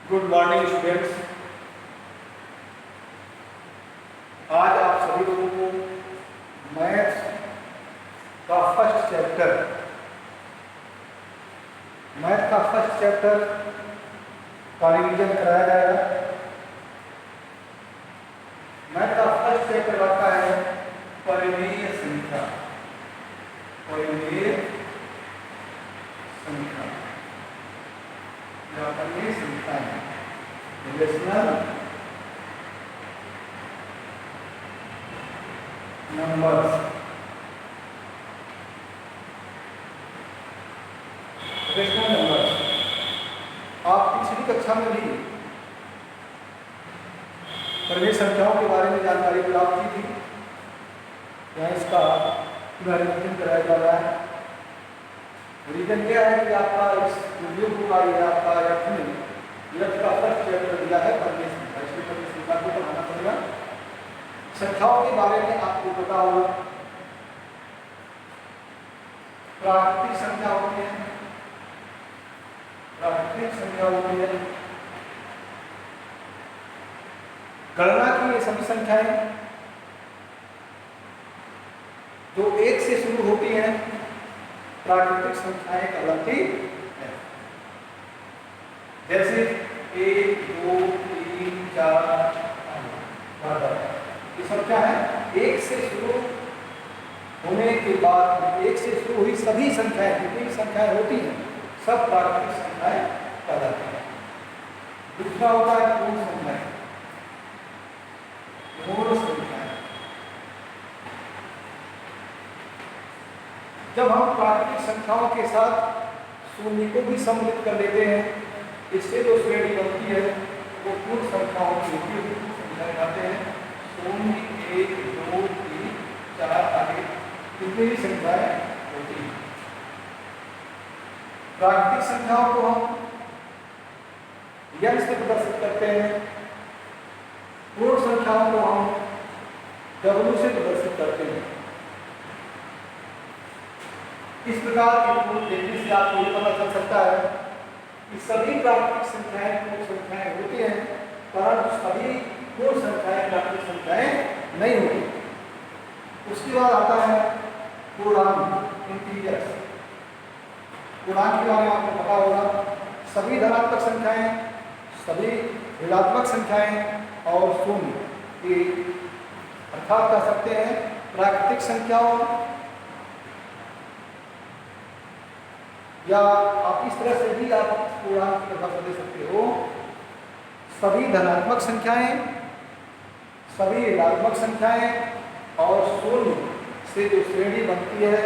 Good morning students. आज आप सभी लोगों को मैथ्स का फर्स्ट चैप्टर का रिवीजन कराया जाएगा। मैथ का फर्स्ट चैप्टर आता है परिमेय संख्या। परिमेय संख्या या परिमेय संख्या है रिलेशनल नंबर्स। रेशनल नंबर्स आप पिछली कक्षा में भी परिमेय संख्याओं के बारे में जानकारी प्राप्त की थी। यहाँ इसका रिवीजन कराया जा रहा है। रीजन क्या है कि आपका इस वीडियो बुक आई है, आपका यथ का फर्स्ट चैप्टर दिया है परिमेय संख्या। इसमें परिमेय संख्या को पढ़ाना पड़ेगा। संख्याओं के बारे में आपको पता होगा। प्राकृतिक संख्या होती है, प्राकृतिक संख्या होती है, गणना की ये सभी संख्याएं जो एक से शुरू होती हैं प्राकृतिक संख्याएं कहलाती है। जैसे 1, 2, 3, 4, 5 ये सब क्या है, एक से शुरू होने के बाद एक से शुरू हुई सभी संख्याएं जितनी भी संख्याएं होती हैं सब प्राकृतिक संख्याएं कहलाती हैं। दूसरा होता है पूर्ण संख्याएं। पूर्ण संख्याएं जब हम प्राकृतिक संख्याओं के साथ शून्य को भी सम्मिलित कर लेते हैं, इससे जो श्रेणी बनती है वो पूर्ण संख्याओं की होती है। पूर्ण संख्याएं कहते हैं 0, 1, 2, 3, 4 आदि जितनी भी संख्याएं होती हैं। प्राकृतिक संख्याओं को हम यंग से प्रदर्शित करते हैं, पूर्ण संख्याओं को हम W से प्रदर्शित करते हैं। इस प्रकार इनपुट देखने से आपको ये पता चल सकता है कि सभी प्राकृतिक संख्याएं पूर्ण संख्याएं होती हैं, परंतु सभी पूर्ण संख्याएं प्राकृतिक संख्याएं नहीं होती। उसके बाद आता है पूर्णांक, इंटीजर्स। पूर्णांक के बारे में आपको पता होगा। सभी धनात्मक संख्याएं, सभी ऋणात्मक संख्याएं और शून्य ये अर्थात कह सकते हैं प्राकृतिक संख्याओं, या आप इस तरह से भी आप पूर्णांक की परिभाषा दे सकते हो। सभी धनात्मक संख्याएं, सभी ऋणात्मक संख्याएं और शून्य से जो श्रेणी बनती है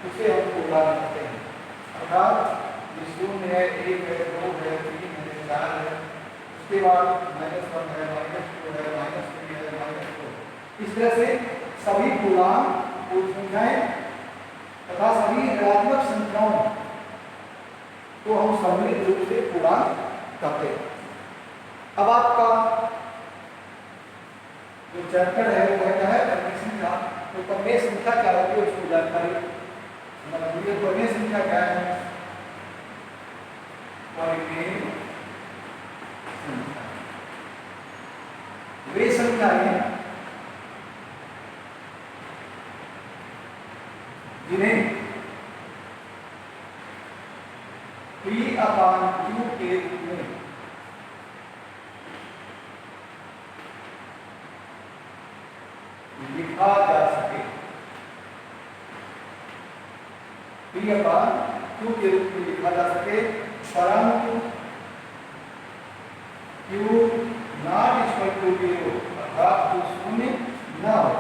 उसे हम पूर्णांक कहते हैं। अर्थात ये शून्य है, 1 है, 2 है, 3 है, 4 है, उसके बाद -1 है, -2 है, -3 है, -4। इस तरह से सभी पूर्णांक पूर्ण संख्याएं तथा सभी ऋणात्मक संख्याओं को हम सम्मिलित रूप से पूर्णांक कहते हैं। अब आपका जो चैप्टर है वो क्या है, परिमेय संख्या। तो परिमेय संख्या क्या होती है उसको जानकारी परिमेय संख्या क्या है। परिमेय संख्या वे संख्याएं जिन्हें P/Q के रूप में लिखा जा सके। P/Q के रूप में लिखा जा सके, परंतु Q नॉट इक्वल टू 0 अर्थात Q शून्य न हो।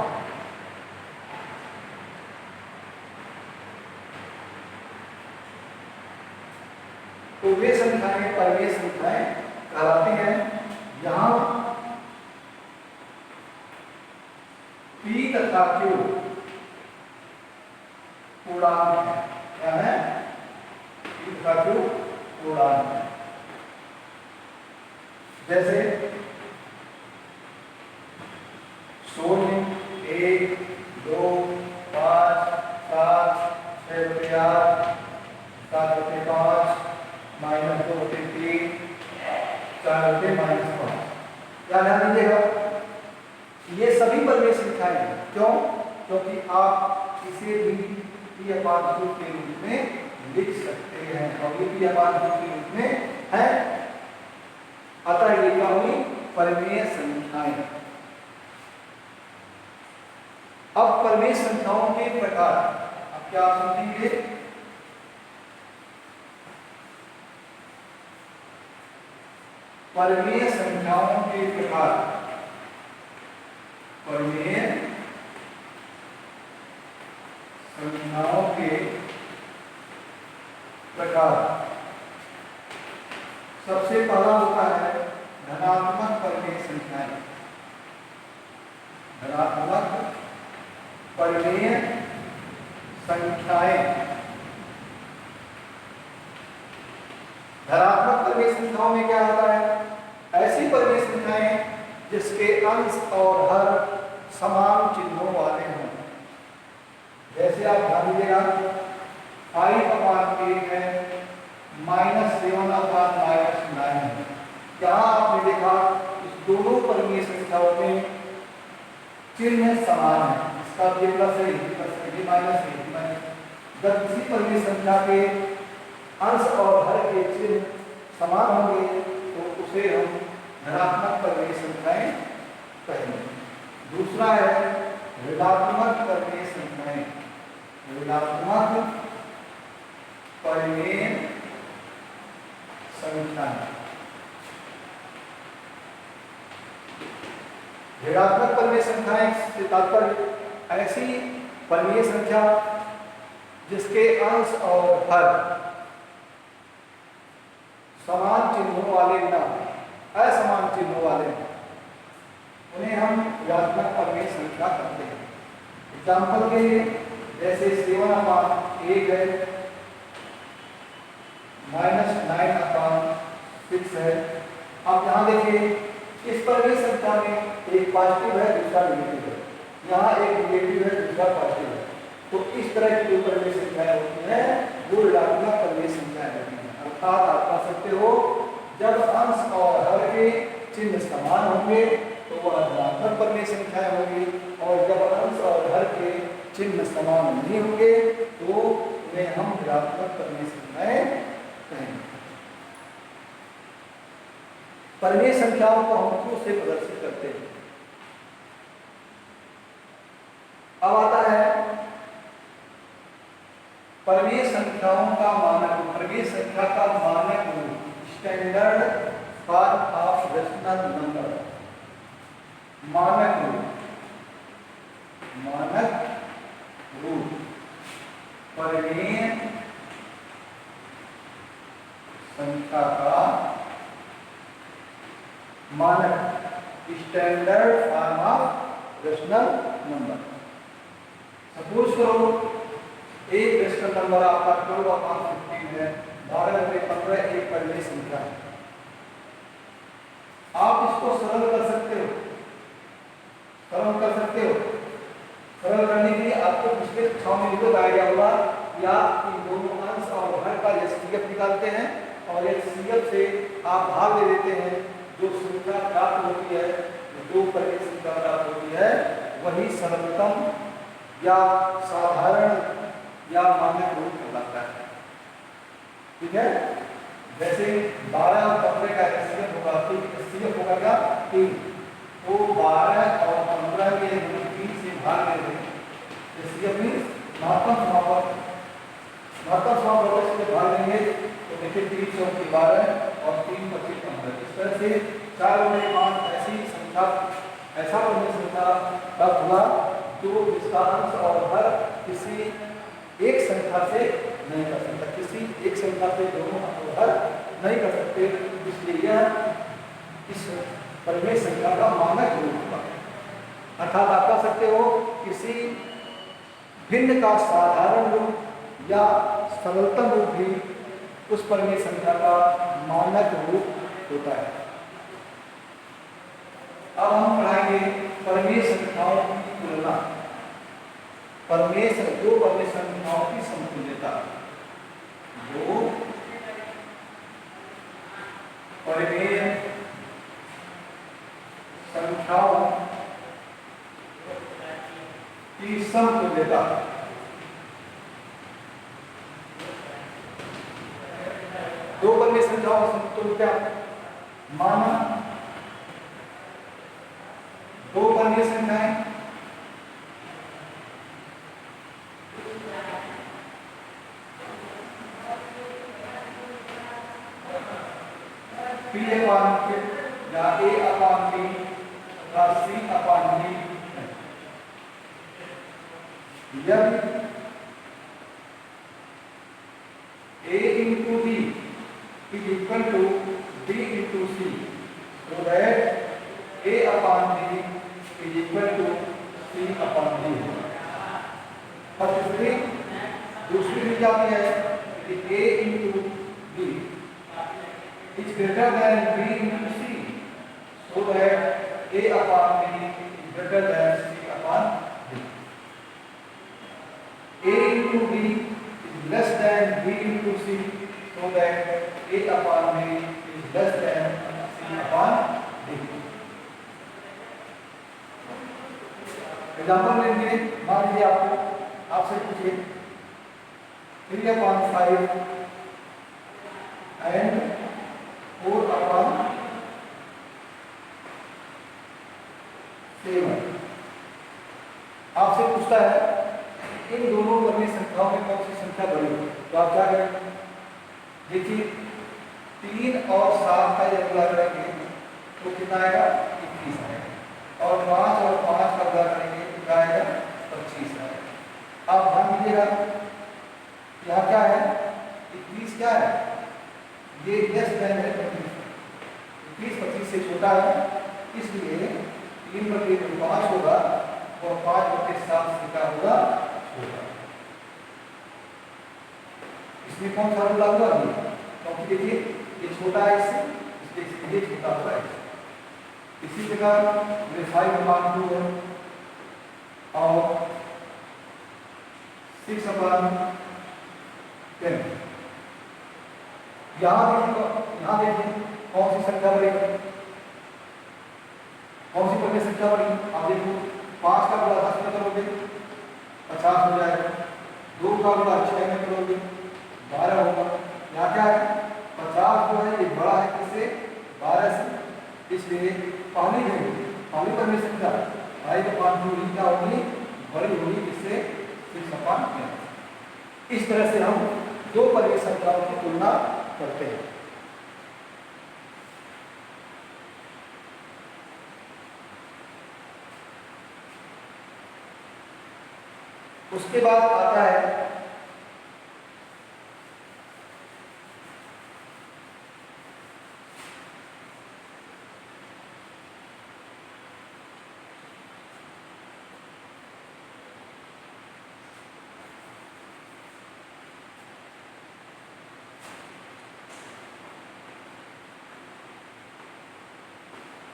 तो वे संख्याएं परिमेय संख्याएं कहलाती हैं। यहां P तथा Q पूर्णांक है। क्या है? P तथा Q पूर्णांक है। जैसे 0, 1, 2, 5, 7, 6, 8, 7, 5, -2, 3, 4 बटे -5। क्या ध्यान दीजिएगा, ये सभी परिमेय संख्याएं हैं। क्यों? क्योंकि आप इसे भी P/2 के रूप में लिख सकते हैं और ये P/2 के रूप में है। अतः ये क्या हुई? परिमेय संख्याएं। अब परिमेय संख्याओं के प्रकार, अब क्या आप समझेंगे? परिमेय संख्याओं के प्रकार, परिमेय संख्याओं के प्रकार। सबसे पहला होता है धनात्मक परिमेय संख्याएं। धनात्मक परिमेय संख्याएं। धनात्मक परिमेय संख्याओं में क्या होता है? ऐसी परिमेय संख्याएं जिसके अंश और हर समान चिन्हों वाले हों। जैसे आप ध्यान दीजिएगा, 5/8 है, -7/9 है। यहाँ आपने देखा इस दोनों परिमेय संख्याओं में चिन्ह समान है। इसका ये प्लस है, ये प्लस है, ये माइनस है, ये माइनस। जब किसी परिमेय संख्या के अंश और हर के चिन्ह समान होंगे तो उसे हम धनात्मक परिमेय संख्याएं कहेंगे। दूसरा है ऋणात्मक परिमेय संख्याएं। ऋणात्मक परिमेय संख्याएं। ऋणात्मक परिमेय संख्याएं से तात्पर्य ऐसी परिमेय संख्या जिसके अंश और हर समान चिन्हों वाले न, असमान चिन्हों वाले, उन्हें हम ऋणात्मक परिमेय संख्या कहते हैं। एग्जाम्पल के लिए जैसे 7/1 है, -9/6 है। आप यहाँ देखिए, इस परिमेय संख्या में एक पॉजिटिव है, दूसरा नेगेटिव है। यहाँ एक नेगेटिव है, दूसरा पॉजिटिव है। तो इस तरह की जो परिमेय संख्याएं होती हैं वो ऋणात्मक परिमेय संख्याएं होती हैं। अर्थात आप कह सकते हो जब अंश और हर के चिन्ह समान होंगे तो वह धनात्मक परिमेय संख्याएं होंगी, और जब अंश और हर के चिन्ह समान नहीं होंगे तो उन्हें हम ऋणात्मक परिमेय संख्याएं कहेंगे। परिमेय संख्याओं को हम क्यों से प्रदर्शित करते हैं? अब आता है परिमेय संख्याओं का मानक। परिमेय संख्या का मानक रूप, standard form of rational number. मानक रूप, मानक रूप परिमेय संख्या का मानक, standard form of rational number. Suppose करो एक रेशनल नंबर आपका 12/15 है, 12/15 एक परिमेय संख्या है। आप इसको सरल कर सकते हो, सरल कर सकते हो। सरल करने के लिए आपको पिछले कक्षाओं में भी आइडिया होगा या इन दोनों अंश और हर का एचसीएफ निकालते हैं और एचसीएफ से आप भाग दे देते हैं। जो संख्या प्राप्त होती है, जो परिमेय संख्या प्राप्त होती है, वही सरलतम या साधारण या मानक रूप कहलाता है। ठीक है? जैसे 12 और 15 का एचसीएफ होगा, एचसीएफ होगा क्या? 3। तो 12 और 15 के 3 से भाग दे दें। एचसीएफ मींस महत्तम समापक। महत्तम समापक से भाग देंगे तो देखिए 3 चौकी 12 और 3 25 15। इस तरह से 4/5 ऐसी संख्या, ऐसा परिमेय संख्या प्राप्त हुआ जो जिसका अंश और हर किसी एक संख्या से नहीं कर सकता, किसी एक संख्या से दोनों अंश और हर नहीं कर सकते। इसलिए यह इस परिमेय संख्या का मानक रूप होगा। अर्थात आप कह सकते हो किसी भिन्न का साधारण रूप या सरलतम रूप भी उस परिमेय संख्या का मानक रूप होता है। अब हम पढ़ाएंगे परिमेय संख्याओं की तुलना, दो परिमेय संख्याओं की समतुल्यता। दो परिमेय संख्याओं की समतुल्यता। दो वर्गीय संख्याओं की समतुल्यता माना दो वर्गीय संख्याएं P अपान Q या A अपान B या C अपान D यदि A into B is equal to B into C, so that A upon B is equal to C upon D। और दूसरी भी जाती है कि A into B is greater than B into C, so that A upon B is greater than C upon D। A into B is less than B into C, so that A upon B is less than C upon D। Example लेंगे, मान लीजिए आपसे पूछिए 3 upon 5 and 4 upon 7। आपसे पूछता है इन दोनों वर्गीय संख्याओं में कौन सी संख्या बड़ी है, तो आप क्या करेंगे? देखिए 3 और 7 का जब गुणा करेंगे तो कितना आएगा? 21 आएगा। और 5 और 5 का गुणा करेंगे तो क्या आएगा? 25 आएगा। आप ध्यान दीजिएगा यहाँ क्या है? 21 क्या है? ये लेस देन है 25। 21 25 से छोटा है, इसलिए 3/5 होगा और 5/7 से क्या होगा? इसमें कौन सा रूल लागू होगा? क्योंकि देखिए ये छोटा है इससे, इसलिए ये छोटा होगा। इसी प्रकार 5/2 है और 6/10। यहाँ देखिए कौन सी संख्या बढ़ेगी, कौन सी वर्गीय संख्या बढ़ेगी? आप देखो 5 का गुणा 10 में करोगे 50 हो जाएगा, 2 का गुणा 6 में करोगे 12 होगा। यहाँ क्या है? 50 जो है ये बड़ा है किससे? 12 से, इसलिए पहली वर्गीय संख्या 5/2 क्या होगी? बड़ी होगी, किससे? 6/10। इस तरह से हम दो वर्गीय संख्याओं की तुलना करते हैं। उसके बाद आता है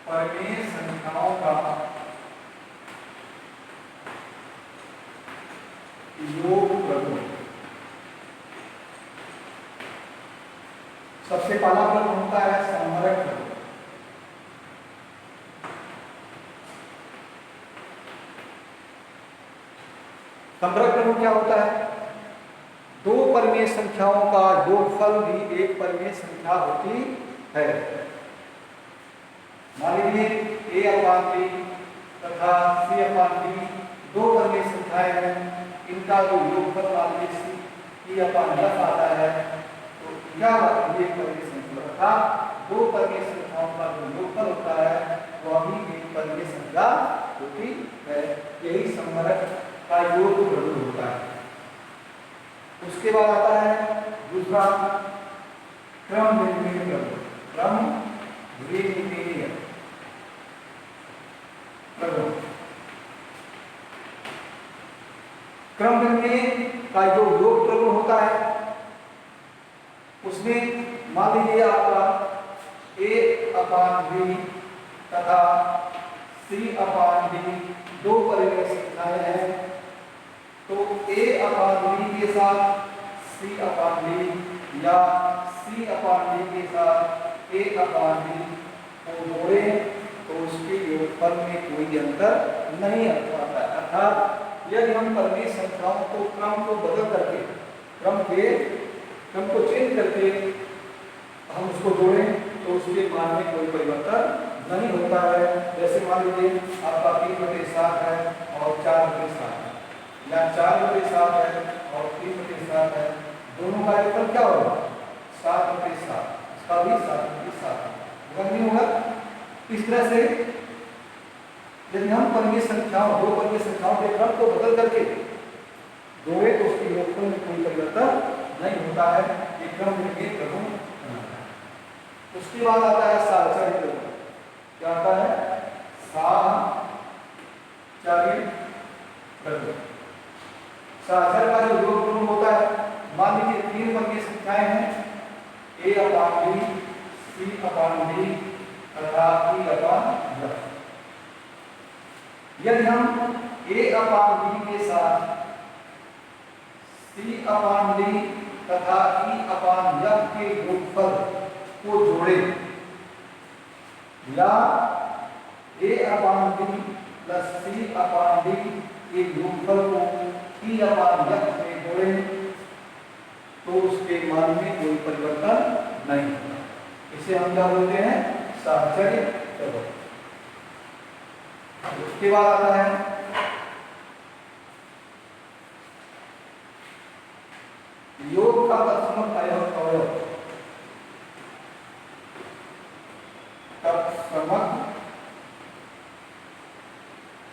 परिमेय संख्याओं का योग प्रगुण। सबसे पहला प्रगुण होता है समरक प्रगुण। समरक प्रगुण क्या होता है? दो परिमेय संख्याओं का योगफल भी एक परिमेय संख्या होती है। मान लीजिए A अपान B तथा C अपान D दो परिमेय संख्याएं हैं, इनका जो योगफल मान लीजिए C अपान F आता है, तो क्या ये परिमेय संख्या तथा दो परिमेय संख्याओं का जो योगफल होता है वह भी एक परिमेय संख्या होती है। यही समरक का योग प्रगुण होता है। उसके बाद आता है दूसरा क्रम विनिमेय प्रगुण। क्रम विनिमेय प्रगुण, क्रम विनिमेय का जो योग प्रगुण होता है उसमें मान लीजिए आपका A अपान B तथा C अपान D दो परिमेय संख्याएं हैं, तो A अपान B के साथ C अपान D या C अपान D के साथ A अपान D को जोड़ें तो उसके योगफल में कोई अंतर नहीं आता है। अर्थात यदि हम परिमेय संख्याओं को क्रम को बदल करके क्रम को चेंज करके हम उसको जोड़ें तो उसके मान में कोई परिवर्तन नहीं होता है। जैसे मान लीजिए आपका 3/7 है और 4/7 है, या 4/7 है और 3/7 है, दोनों का योगफल क्या होगा? 7/7। इसका भी 7/7 होगा, नहीं होगा? इस तरह से यदि हम परिमेय संख्याओं, दो परिमेय संख्याओं के क्रम को बदल करके जोड़े तो उसके योगफल में कोई परिवर्तन नहीं होता है। ये क्रम में प्रगुण। उसके बाद आता है साहचर्य प्रगुण। क्या आता है? साहचर्य प्रगुण। साहचर्य का जो योग प्रगुण होता है, मान लीजिए 3 परिमेय संख्याएं हैं, a/b, c/d तथा e/f। यदि हम a/b के साथ c/d तथा e/f के योगफल को जोड़े या a/b प्लस c/d के योगफल को e/f में जोड़े तो उसके मान में कोई परिवर्तन नहीं होता। इसे हम क्या बोलते हैं? साहचर्य प्रगुण। उसके बाद आता है योग का तत्सम अवयव। तत्समक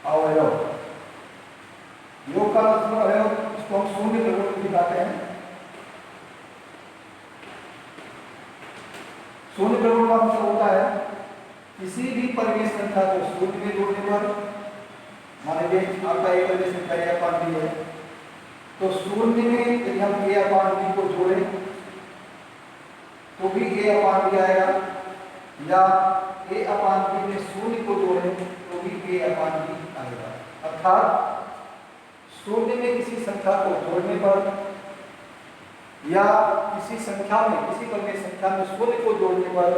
अवयव, योग का तत्समक अवयव, इसको हम शून्य प्रगुण में दिखाते हैं। शून्य प्रगुण का मतलब होता है किसी भी परिमेय संख्या को शून्य में जोड़ने पर, मान लीजिए आपका एक परिमेय संख्या a/b है, तो शून्य में यदि हम a/b को जोड़ें तो भी a/b आएगा, या a/b में शून्य को जोड़ें तो भी a/b आएगा। अर्थात शून्य में किसी संख्या को जोड़ने पर या किसी परिमेय संख्या में शून्य को जोड़ने पर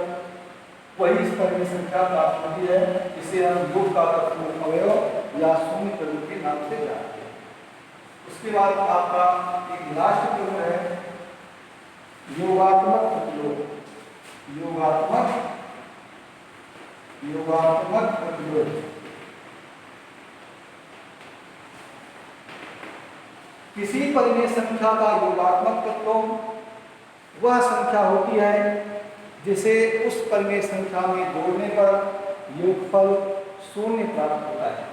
वही इस परिमेय संख्या प्राप्त होती है। इसे हम योग का तत्समक अवयव या शून्य प्रगुण के नाम से जानते हैं। उसके बाद आपका एक लास्ट प्रगुण है योगात्मक प्रतिलोम। योगात्मक प्रतिलोम। किसी परिमेय संख्या का योगात्मक प्रतिलोम वह संख्या होती है जिसे उस परिमेय संख्या में जोड़ने पर योगफल शून्य प्राप्त होता है।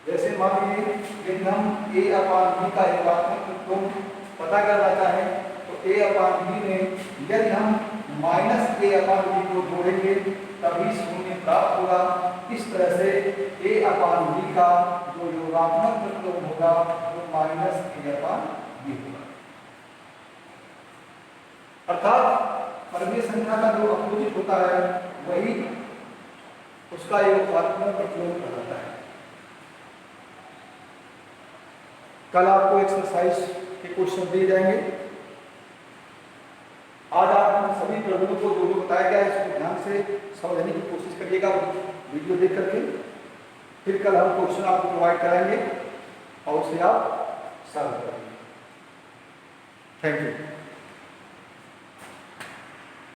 जैसे मान लीजिए यदि हम a/b का योगात्मक प्रतिलोम पता करना चाहें तो a/b में यदि हम -a/b को जोड़ेंगे तभी शून्य प्राप्त होगा। इस तरह से a/b का जो योगात्मक प्रतिलोम होगा वो -a/b होगा। अर्थात परिमेय संख्या का जो अपोजिट होता है वही उसका योगात्मक प्रतिलोम कहलाता है। कल आपको एक्सरसाइज के क्वेश्चन दिए जाएंगे। आज आप सभी प्रगुणों को जो बताया गया है इसको ध्यान से समझने की कोशिश करिएगा वीडियो देख करके। फिर कल हम क्वेश्चन आपको प्रोवाइड कराएंगे और उसे आप सॉल्व करेंगे। Thank you.